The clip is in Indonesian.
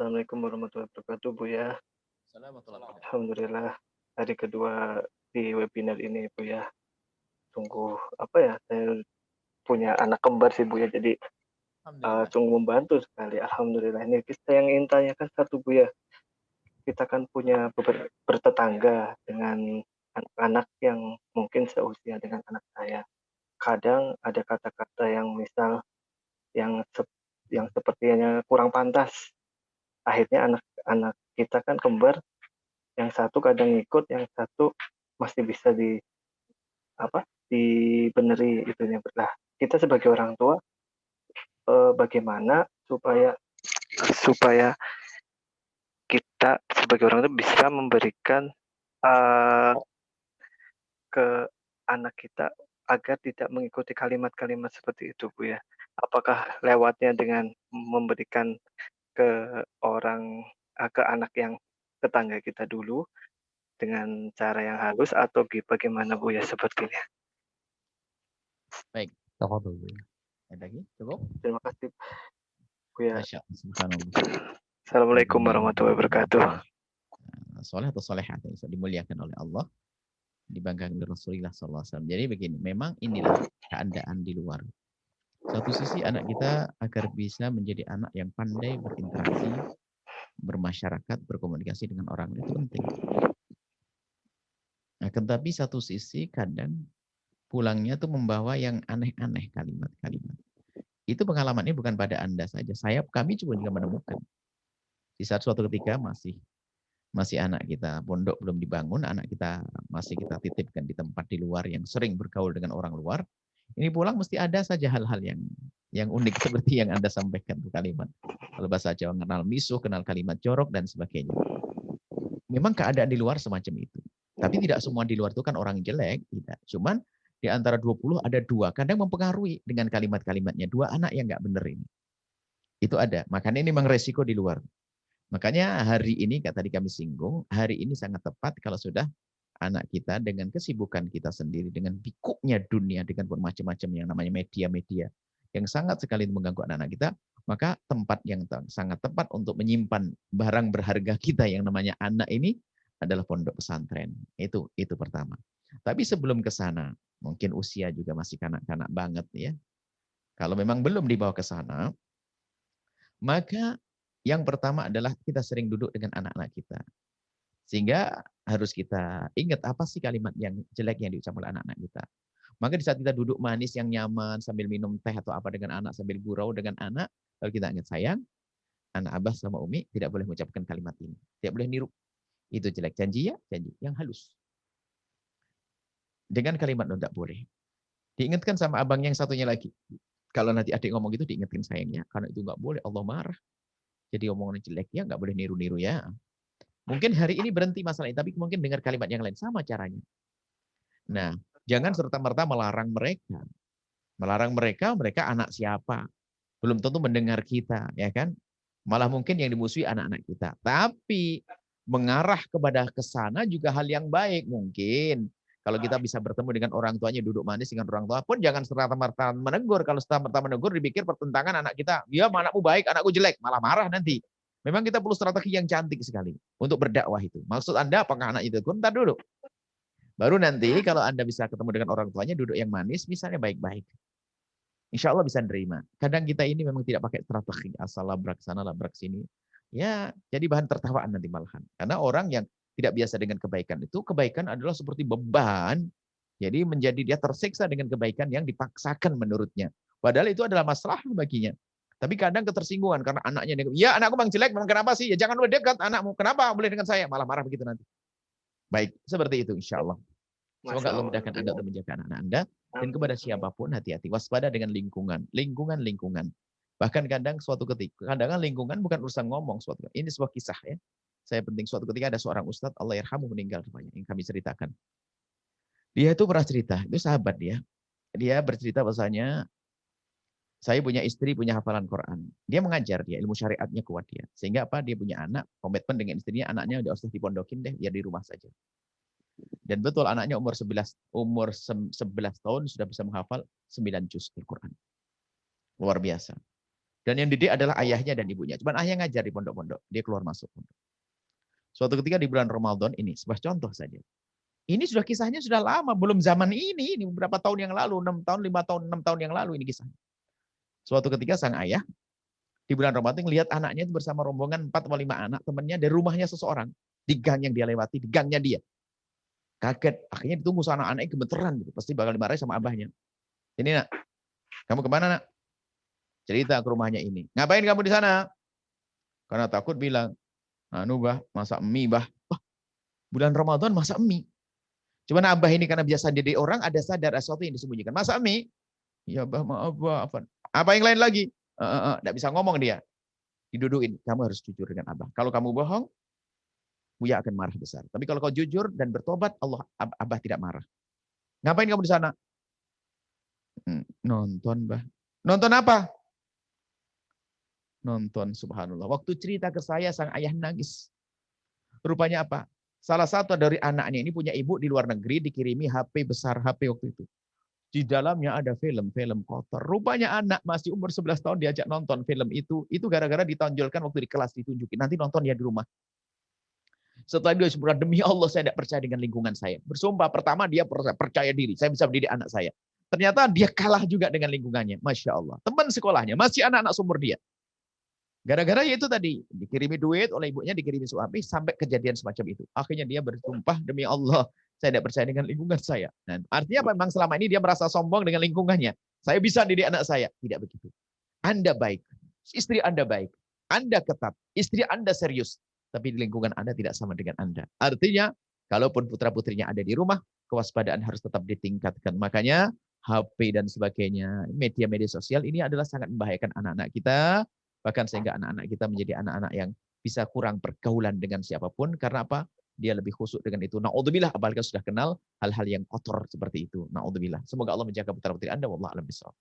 Assalamualaikum warahmatullahi wabarakatuh, Bu, ya. Assalamualaikum warahmatullahi wabarakatuh. Alhamdulillah hari kedua di webinar ini, Bu, ya. Sungguh apa ya, saya punya anak kembar sih, Bu, ya, jadi, Alhamdulillah. sungguh membantu sekali, alhamdulillah. Ini saya yang ingin tanyakan satu, Bu, ya. Kita kan punya bertetangga dengan anak-anak yang mungkin seusia dengan anak saya. Kadang ada kata-kata yang misal yang yang sepertinya kurang pantas. Akhirnya anak-anak kita kan kembar, yang satu kadang ngikut, yang satu masih bisa apa, dibeneri itunya. Lah, kita sebagai orang tua, bagaimana supaya supaya kita sebagai orang tua bisa memberikan, eee, ke anak kita agar tidak mengikuti kalimat-kalimat seperti itu, Bu, ya. Apakah lewatnya dengan memberikan ke ke anak yang tetangga kita dulu dengan cara yang halus atau bagaimana, Bu, ya, sepertinya? Baik, tafadhol. Ada lagi? Cukup? Terima kasih, Bu, ya. Masya Allah, subhanallah. Assalamualaikum Jadi, warahmatullahi wabarakatuh. soleh atau solehat yang dimuliakan oleh Allah, dibanggakan oleh Rasulullah SAW. Jadi begini, memang inilah keadaan di luar. Satu sisi anak kita agar bisa menjadi anak yang pandai berinteraksi, bermasyarakat, berkomunikasi dengan orang lain, itu penting. Nah, tetapi satu sisi kadang pulangnya tuh membawa yang aneh-aneh kalimat-kalimat. Itu pengalamannya bukan pada Anda saja. Kami juga menemukan. Di saat suatu ketika masih anak kita pondok belum dibangun, anak kita masih kita titipkan di tempat di luar yang sering bergaul dengan orang luar. Ini pulang mesti ada saja hal-hal yang unik seperti yang Anda sampaikan itu kalimat. Kalau bahasa Jawa kenal misuh, kenal kalimat jorok dan sebagainya. Memang keadaan di luar semacam itu. Tapi tidak semua di luar itu kan orang jelek, tidak. Cuman di antara 20 ada 2, kadang mempengaruhi dengan kalimat-kalimatnya. 2 anak yang nggak benar ini. Itu ada. Makanya ini memang resiko di luar. Makanya hari ini, tadi kami singgung, hari ini sangat tepat kalau sudah anak kita dengan kesibukan kita sendiri, dengan pikuknya dunia, dengan bermacam-macam yang namanya media-media, yang sangat sekali mengganggu anak-anak kita, maka tempat yang sangat tepat untuk menyimpan barang berharga kita yang namanya anak ini adalah pondok pesantren. Itu pertama. Tapi sebelum ke sana, mungkin usia juga masih kanak-kanak banget ya. Kalau memang belum dibawa ke sana, maka yang pertama adalah kita sering duduk dengan anak-anak kita. Sehingga harus kita ingat apa sih kalimat yang jelek yang diucapkan oleh anak-anak kita. Maka di saat kita duduk manis yang nyaman sambil minum teh atau apa dengan anak, sambil gurau dengan anak, lalu kita ingat, sayang, anak Abah sama Umi tidak boleh mengucapkan kalimat ini. Tidak boleh niru. Itu jelek. Janji ya? Janji. Yang halus. Dengan kalimat tidak boleh. Diingatkan sama abang yang satunya lagi. Kalau nanti adik ngomong itu diingatkan sayangnya. Karena itu nggak boleh. Allah marah. Jadi omongan jelek ya nggak boleh niru-niru ya. Mungkin hari ini berhenti masalah ini, tapi mungkin dengar kalimat yang lain sama caranya. Nah, jangan serta-merta melarang mereka. Melarang mereka, mereka anak siapa? Belum tentu mendengar kita, ya kan? Malah mungkin yang dimusuhi anak-anak kita. Tapi mengarah kepada ke sana juga hal yang baik mungkin. Kalau kita bisa bertemu dengan orang tuanya, duduk manis dengan orang tua pun jangan serta-merta menegur. Kalau serta-merta menegur dipikir pertentangan anak kita. Ya, anakmu baik, anakku jelek, malah marah nanti. Memang kita perlu strategi yang cantik sekali untuk berdakwah itu. Maksud Anda apakah anak itu? Bentar dulu. Baru nanti kalau Anda bisa ketemu dengan orang tuanya, duduk yang manis, misalnya baik-baik. Insya Allah bisa nerima. Kadang kita ini memang tidak pakai strategi, asal labrak sana, labrak sini. Ya, jadi bahan tertawaan nanti malahan. Karena orang yang tidak biasa dengan kebaikan itu, kebaikan adalah seperti beban. Jadi menjadi dia tersiksa dengan kebaikan yang dipaksakan menurutnya. Padahal itu adalah masalah baginya. Tapi kadang ketersinggungan karena anaknya, ya anakku bang jelek, memang kenapa sih? Ya jangan boleh dekat anakmu. Kenapa boleh dengan saya? Malah marah begitu nanti. Baik, seperti itu insya Allah. Semoga Masya Allah Allah. mudahkan Anda untuk menjaga anak-anak Anda. Dan kepada siapapun hati-hati. Waspada dengan lingkungan. Lingkungan. Bahkan kadang suatu ketika, kadang lingkungan bukan urusan ngomong. Ini sebuah kisah ya. Saya penting suatu ketika ada seorang ustadz, Allah yarhamu meninggal rupanya, yang kami ceritakan. Dia itu pernah cerita, itu sahabat dia. Dia bercerita bahasanya, saya punya istri, punya hafalan Quran. Dia mengajar, dia ilmu syariatnya kuat dia. Sehingga apa? Dia punya anak, komitmen dengan istrinya, anaknya udah usah dipondokin deh, biar di rumah saja. Dan betul anaknya umur 11 tahun sudah bisa menghafal 9 juz Al-Quran. Luar biasa. Dan yang didik adalah ayahnya dan ibunya. Cuman ayah ngajar di pondok-pondok. Dia keluar masuk pondok. Suatu ketika di bulan Ramadan ini, sebuah contoh saja. Ini sudah kisahnya sudah lama, belum zaman ini beberapa tahun yang lalu, 6 tahun, 5 tahun, 6 tahun yang lalu ini kisahnya. Suatu ketika sang ayah di bulan Ramadan lihat anaknya itu bersama rombongan 4 atau 5 anak temannya dari rumahnya seseorang di gang yang dia lewati, di gangnya dia. Kaget, akhirnya ditunggu sama anak-anaknya gemeteran gitu, pasti bakal dimarahi sama abahnya. Ini nak, kamu kemana nak? Cerita ke rumahnya ini. Ngapain kamu di sana? Karena takut bilang, anu bah, masak mie bah. Wah, bulan Ramadan masak mie. Cuman abah ini karena biasa jadi orang ada sadar sesuatu yang disembunyikan. Masak mie? Ya bah, maaf bah. Apa yang lain lagi? Nggak bisa ngomong dia. Didudukin. Kamu harus jujur dengan abah. Kalau kamu bohong, Buya akan marah besar. Tapi kalau kau jujur dan bertobat, abah tidak marah. Ngapain kamu di sana? Nonton bah. Nonton apa? Nonton, subhanallah. Waktu cerita ke saya, sang ayah nangis. Rupanya apa? Salah satu dari anaknya ini punya ibu di luar negeri, dikirimi HP besar, HP waktu itu. Di dalamnya ada film kotor. Rupanya anak masih umur 11 tahun diajak nonton film itu gara-gara ditonjolkan waktu di kelas ditunjukin. Nanti nonton ya di rumah. Setelah dia berkata, demi Allah saya tidak percaya dengan lingkungan saya. Bersumpah, pertama dia percaya diri, saya bisa mendidik anak saya. Ternyata dia kalah juga dengan lingkungannya. Masya Allah. Teman sekolahnya, masih anak-anak sumur dia. Gara-gara itu tadi, dikirimi duit oleh ibunya, dikirimi suami, sampai kejadian semacam itu. Akhirnya dia bersumpah, demi Allah, saya tidak percaya dengan lingkungan saya. Nah, artinya memang selama ini dia merasa sombong dengan lingkungannya. Saya bisa didik anak saya. Tidak begitu. Anda baik, istri Anda baik, Anda ketat, istri Anda serius, tapi di lingkungan Anda tidak sama dengan Anda. Artinya, kalaupun putra-putrinya ada di rumah, kewaspadaan harus tetap ditingkatkan. Makanya, HP dan sebagainya, media-media sosial ini adalah sangat membahayakan anak-anak kita, bahkan sehingga anak-anak kita menjadi anak-anak yang bisa kurang pergaulan dengan siapapun. Karena apa? Dia lebih khusyuk dengan itu. Na'udzubillah, apalagi sudah kenal hal-hal yang kotor seperti itu. Na'udzubillah. Semoga Allah menjaga putra-putri Anda. Wallahu a'lam bishawab.